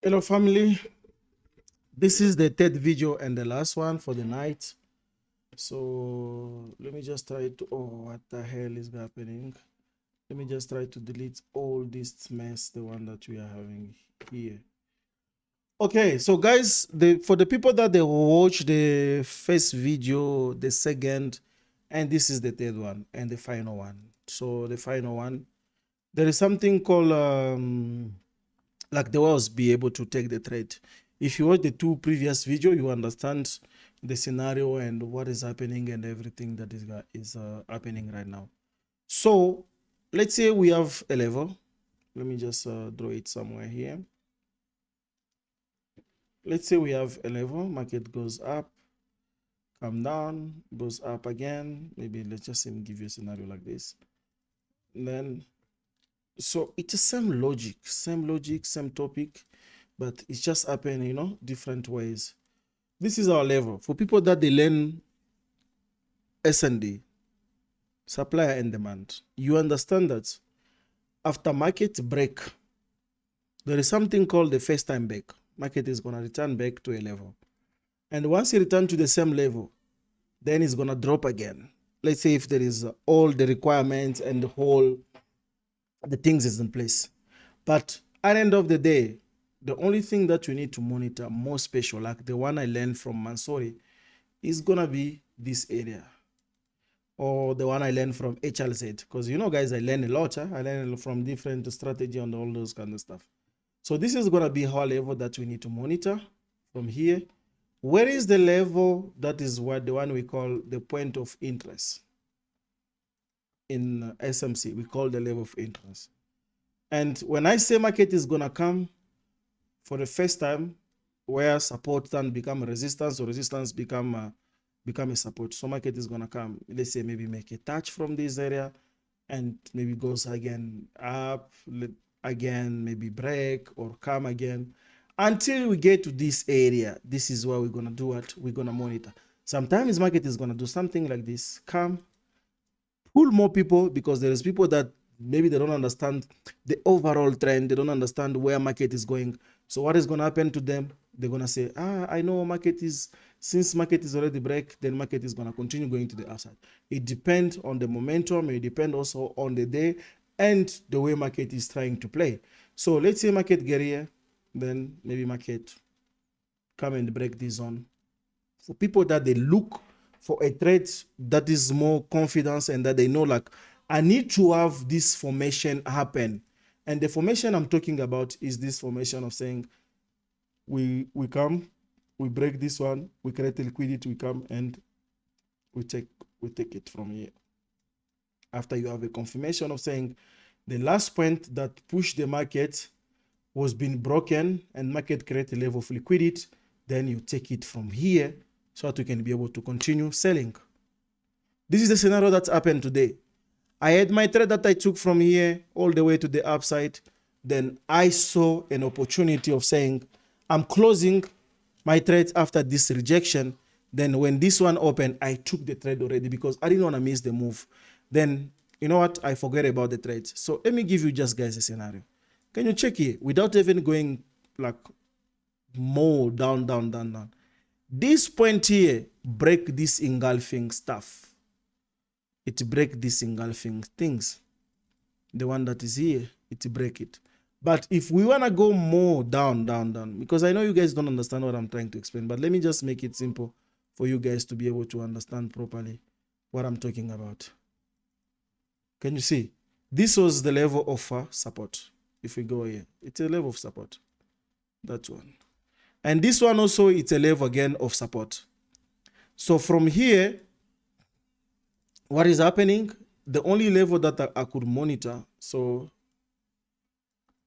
Hello family, this is the third video and the last one for the night. So let me just try to, oh, what the hell is happening? Let me just try to delete all this mess, the one that we are having here. Okay, so guys, for the people that they watch the first video, the second, and this is the third one and the final one. So the final one, there is something called like the was be able to take the trade. If you watch the two previous video, you understand the scenario and what is happening and everything that is happening right now. So let's say we have a level. Let me just draw it somewhere here. Let's say we have a level, market goes up, come down, goes up again. Maybe let's just give you a scenario like this. And then, so it's the same logic, same topic, but it's just happening, different ways. This is our level. For people that they learn S&D, supply and demand, you understand that after market break, there is something called the first time back. Market is going to return back to a level. And once it returns to the same level, then it's going to drop again. Let's say if there is all the requirements and the things is in place. But at the end of the day, the only thing that you need to monitor more special, like the one I learned from Sortie, is going to be this area. Or the one I learned from HLZ. Because guys, I learn a lot. I learn from different strategy and all those kind of stuff. So this is going to be our level that we need to monitor from here. Where is the level? That is what the one we call the point of interest. In SMC, we call the level of interest. And when I say market is going to come for the first time, where support then become resistance or resistance become a support. So market is going to come, let's say maybe make a touch from this area and maybe goes again up, again, maybe break or come again until we get to this area. This is where we're going to do what we're going to monitor. Sometimes market is going to do something like this, come, pull more people, because there is people that maybe they don't understand the overall trend. They don't understand where market is going. So what is going to happen to them? They're going to say, I know market is, since market is already break, then market is going to continue going to the upside. It depends on the momentum. It depends also on the day and the way market is trying to play. So let's say market get here, then maybe market come and break this zone. For people that they look for a trade that is more confidence and that they know, like, I need to have this formation happen. And the formation I'm talking about is this formation of saying we come, we break this one, we create a liquidity, we come and we take it from here. After you have a confirmation of saying the last point that pushed the market was being broken and market create a level of liquidity, then you take it from here so that you can be able to continue selling. This is the scenario that's happened today. I had my trade that I took from here all the way to the upside. Then I saw an opportunity of saying, I'm closing my trade after this rejection. Then when this one opened, I took the trade already because I didn't want to miss the move. Then, you know what? I forget about the trade. So let me give you just guys a scenario. Can you check here without even going like more down? This point here, break this engulfing stuff. It break this engulfing things. The one that is here, it break it. But if we want to go more down, because I know you guys don't understand what I'm trying to explain, but let me just make it simple for you guys to be able to understand properly what I'm talking about. Can you see? This was the level of support. If we go here, it's a level of support. That one. And this one also, it's a level again of support. So from here, what is happening? The only level that I could monitor, so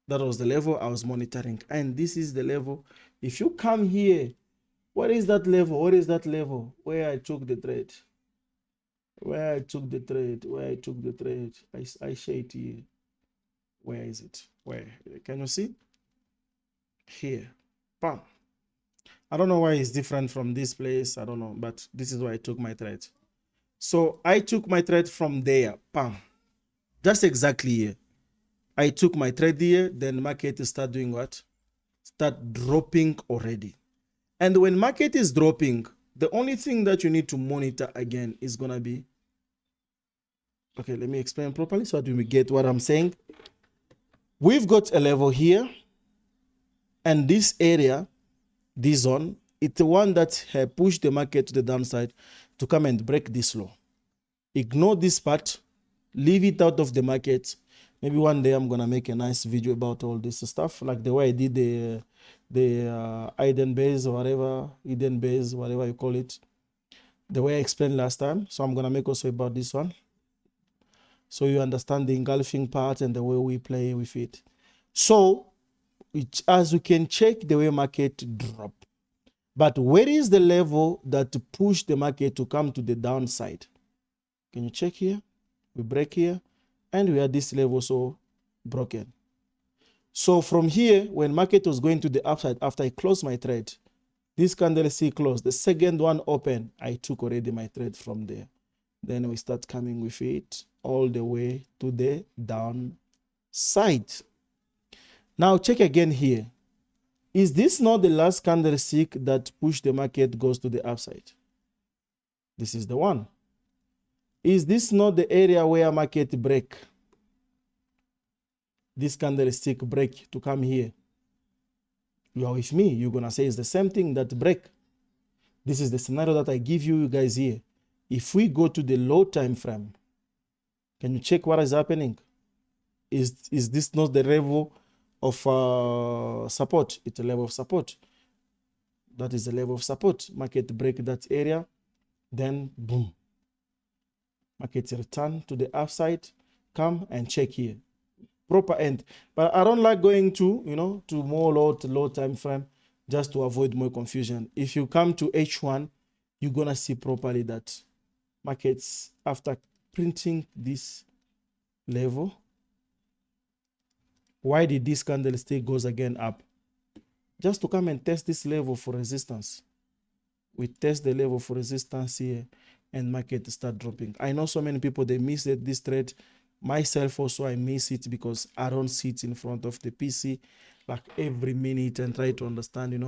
that was the level I was monitoring. And this is the level. If you come here, what is that level? What is that level? Where I took the trade. Where I took the trade. I share it here. Where is it? Where? Can you see? Here. Bam. I don't know why it's different from this place. I don't know. But this is where I took my trade. So I took my trade from there. Bam. Just exactly here. I took my trade here. Then market start doing what? start dropping already. And when market is dropping, the only thing that you need to monitor again is going to be, okay, let me explain properly so that we get what I'm saying. We've got a level here, and this area, this zone, it's the one that pushed the market to the downside to come and break this low. Ignore this part, leave it out of the market. Maybe one day I'm gonna make a nice video about all this stuff, like the way I did the Eden base or whatever, Eden base, whatever you call it, the way I explained last time. So I'm gonna make also about this one, so you understand the engulfing part and the way we play with it. So as you can check the way market drop, but where is the level that pushed the market to come to the downside? Can you check here? We break here, and we are this level so broken. So from here, when market was going to the upside, after I closed my trade, this candlestick closed. The second one open, I took already my trade from there. Then we start coming with it all the way to the downside. Now check again here. Is this not the last candlestick that pushed the market goes to the upside? This is the one. Is this not the area where market break? This candlestick break to come here. You are with me. You're going to say it's the same thing that break. This is the scenario that I give you guys here. If we go to the low time frame, can you check what is happening? Is this not the level of support? It's a level of support. That is the level of support. Market break that area, then boom. Market return to the upside. Come and check here. Proper end. But I don't like going to, to more low time frame just to avoid more confusion. If you come to H1, you're going to see properly that markets, after printing this level, why did this candlestick goes again up? Just to come and test this level for resistance. We test the level for resistance here, and market start dropping. I know so many people, they miss this trade. Myself also, I miss it because I don't sit in front of the PC like every minute and try to understand,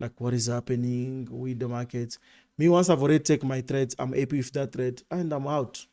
like what is happening with the market. Me, once I've already taken my trades, I'm happy with that trade and I'm out.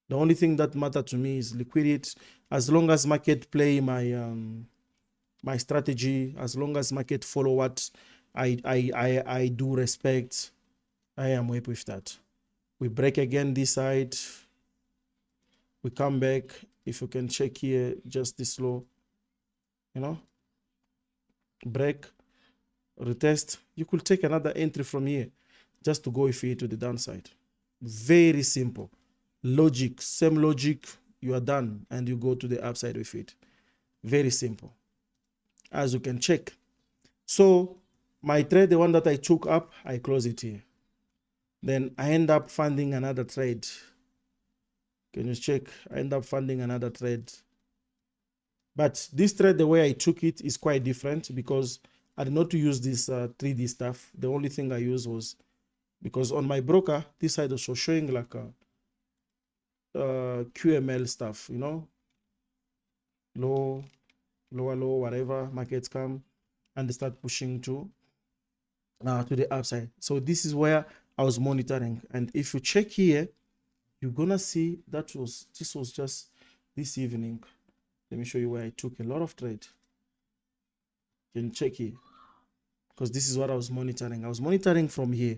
The only thing that matters to me is liquidity. As long as market play my strategy, as long as market follow what I do respect, I am happy with that. We break again this side. We come back. If you can check here, just this low, break, retest. You could take another entry from here just to go with it to the downside. Very simple. Logic, same logic, you are done and you go to the upside with it. Very simple. As you can check. So my trade, the one that I took up, I close it here. Then I end up funding another trade. Can you check? I end up funding another trade. But this trade, the way I took it is quite different because I did not use this 3D stuff. The only thing I used was, because on my broker, this side was showing like a QML stuff, low, lower, low, whatever, markets come and they start pushing to the upside. So this is where I was monitoring. And if you check here, you're gonna see this was just this evening. Let me show you where I took a lot of trade. You can check here, because this is what I was monitoring. I was monitoring from here.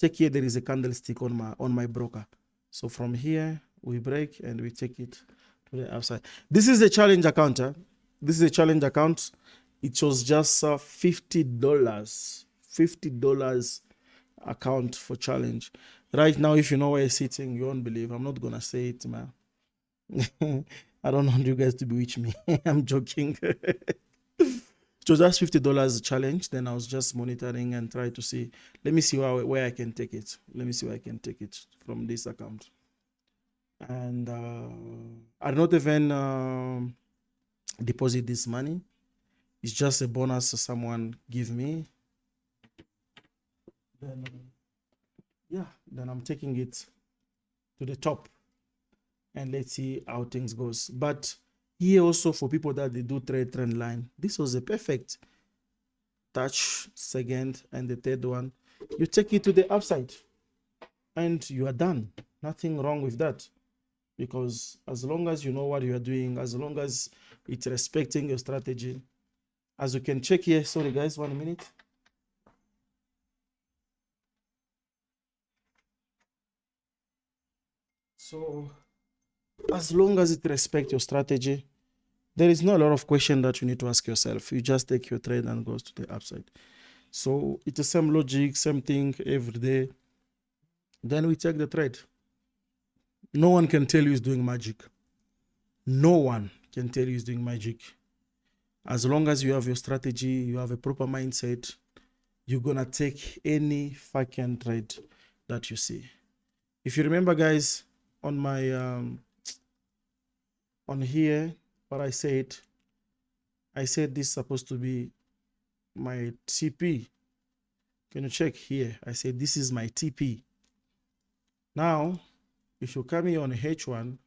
Check here, there is a candlestick on my broker. So from here we break and we take it to the upside. This is a challenge account. This is a challenge account. It was just $50 account for challenge. Right now, if you know where it's sitting, you won't believe. I'm not gonna say it, man. I don't want you guys to bewitch me. I'm joking. It was just $50 challenge. Then I was just monitoring and try to see. Let me see where I can take it. Let me see where I can take it from this account. And I don't even deposit this money. It's just a bonus someone give me. Then then I'm taking it to the top and let's see how things goes. But here also, for people that they do trade trend line, this was a perfect touch second and the third one, you take it to the upside and you are done. Nothing wrong with that, because as long as you know what you are doing, as long as it's respecting your strategy, as you can check here. Sorry guys, 1 minute. So as long as it respects your strategy, there is not a lot of question that you need to ask yourself. You just take your trade and goes to the upside. So it's the same logic, same thing every day. Then we take the trade. No one can tell you he's doing magic. No one can tell you he's doing magic. As long as you have your strategy, you have a proper mindset, you're gonna take any fucking trade that you see. If you remember, guys, on my on here, what I said this is supposed to be my TP. Can you check here? I said this is my TP. Now, if you come here on H1,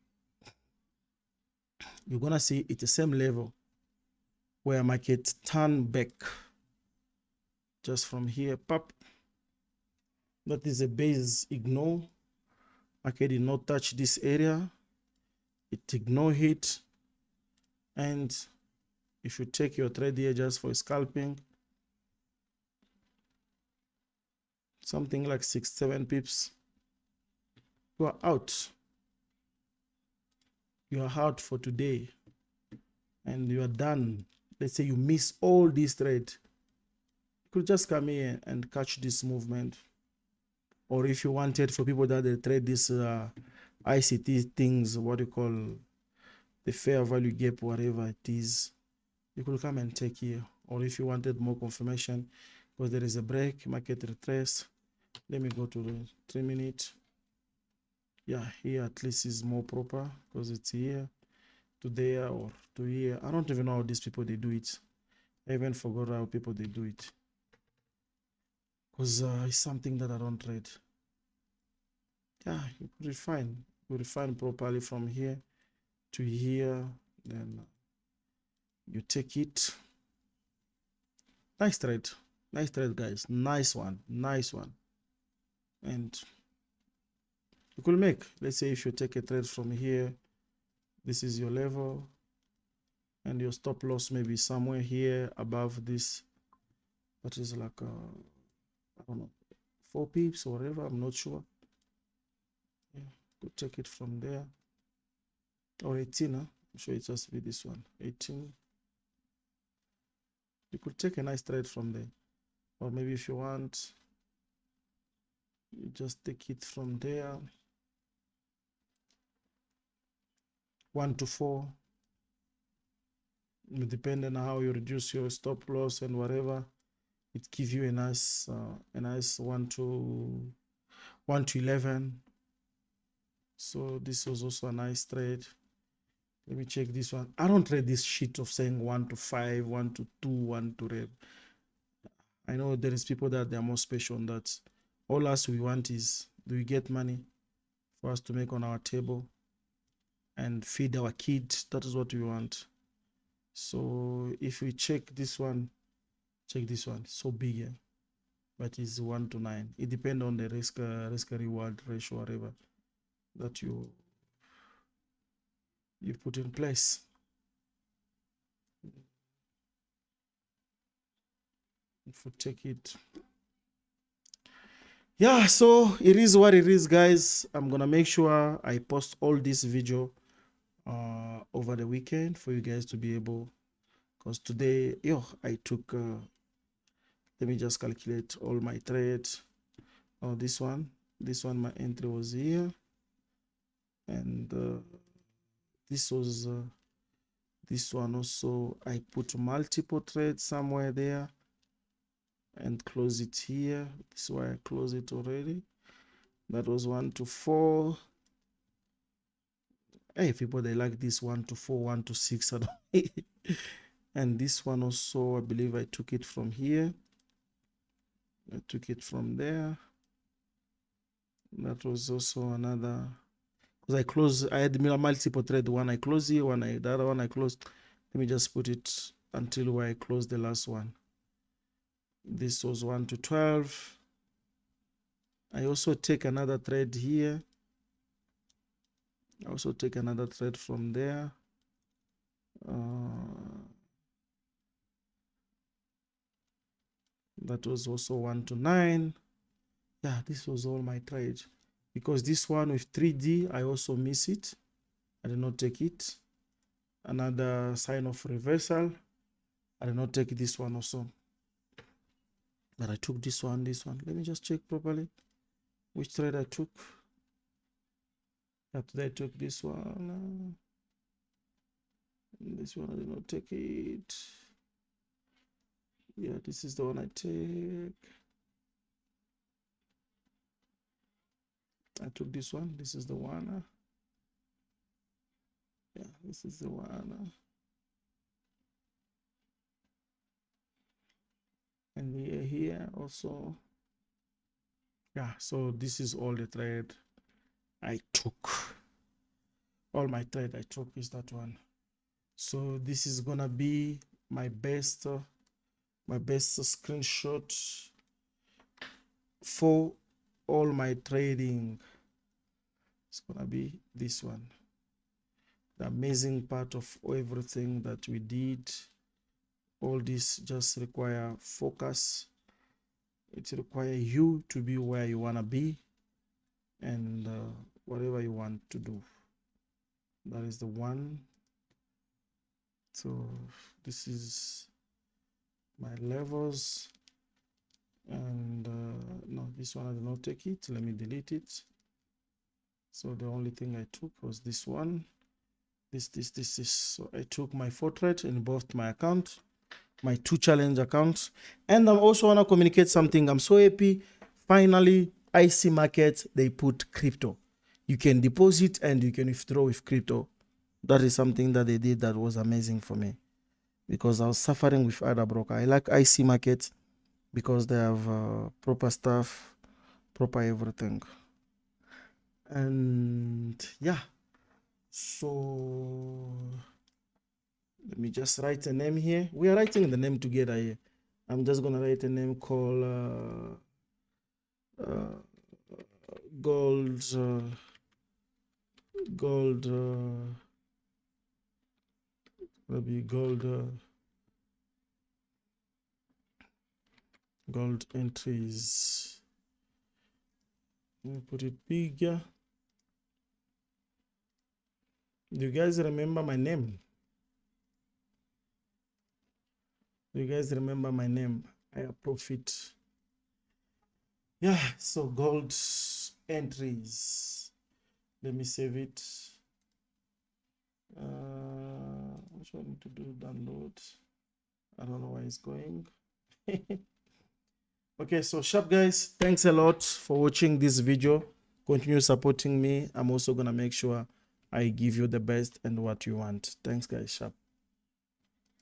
you're gonna see it's the same level where market turn back. Just from here, pop. That is a base ignore. Market did not touch this area. It ignore it. And if you take your trade here just for scalping, something like 6-7 pips, you are out. You are out for today and you are done. Let's say you miss all this trade, you could just come here and catch this movement. Or if you wanted, for people that they trade this ICT things, what you call the fair value gap, whatever it is, you could come and take here. Or if you wanted more confirmation, because there is a break, market retrace. Let me go to the 3 minute. Yeah, here at least is more proper because it's here to there or to here. I don't even know how these people they do it. I even forgot how people they do it, because it's something that I don't trade. Yeah, you could refine properly from here to here, then you take it. Nice trade guys, nice one. And you could make, let's say if you take a trade from here, this is your level and your stop loss maybe somewhere here above this, that is like I don't know, 4 pips or whatever, I'm not sure. Yeah, could take it from there, or 18. I'm sure it has to be this one, 18. You could take a nice trade from there, or maybe if you want, you just take it from there, 1 to 4, depending on how you reduce your stop loss and whatever. It gives you a nice 1 to 11. So this was also a nice trade. Let me check this one. I don't trade this shit of saying 1 to 5, 1 to 2, 1 to rev. I know there is people that they are more special on that. All us we want is, do we get money for us to make on our table and feed our kids? That is what we want. So if we check this one, so big, yeah, but it's 1 to 9. It depends on the risk reward ratio, whatever that you put in place. If we take it, yeah, so it is what it is, guys. I'm gonna make sure I post all this video over the weekend for you guys to be able, because today, I took let me just calculate all my trades. Oh, this one my entry was here, and this was this one also. I put multiple trades somewhere there and close it here. This is why I close it already. That was 1 to 4. Hey, people, they like this 1 to 4, 1 to 6. And this one also, I believe I took it from here. I took it from there. That was also another, because I had multiple trade. One I closed here, the other one I closed. Let me just put it until where I close the last one. This was 1 to 12. I also take another trade here. I also take another trade from there. That was also 1 to 9. Yeah, this was all my trade. Because this one with 3D, I also miss it. I did not take it. Another sign of reversal. I did not take this one also. But I took this one. Let me just check properly which trade I took. After I took this one. This one I did not take it. Yeah, this is the one I take. I took this one. This is the one. Yeah, this is the one. And here also. Yeah, so this is all the trade I took. All my trade I took is that one. So this is gonna be my best screenshot for all my trading. It's gonna be this one. The amazing part of everything that we did. All this just require focus. It requires you to be where you wanna be, and whatever you want to do. That is the one. So this is my levels, and no, this one I did not take it. Let me delete it. So the only thing I took was this one. This. So I took my 4 trade in both my account, my 2 challenge accounts. And I also want to communicate something. I'm so happy. Finally, IC market, they put crypto. You can deposit and you can withdraw with crypto. That is something that they did that was amazing for me, because I was suffering with other broker. I like IC market because they have proper stuff, proper everything. And yeah, so let me just write a name here. We are writing the name together here. I'm just gonna write a name called gold maybe gold entries. Let me put it bigger. Do you guys remember my name? Do you guys remember my name? Higher profit. Yeah, so gold entries. Let me save it. What do I need to do? Download. I don't know where it's going. Okay, so sharp guys, thanks a lot for watching this video. Continue supporting me. I'm also gonna make sure I give you the best and what you want. Thanks guys, sharp.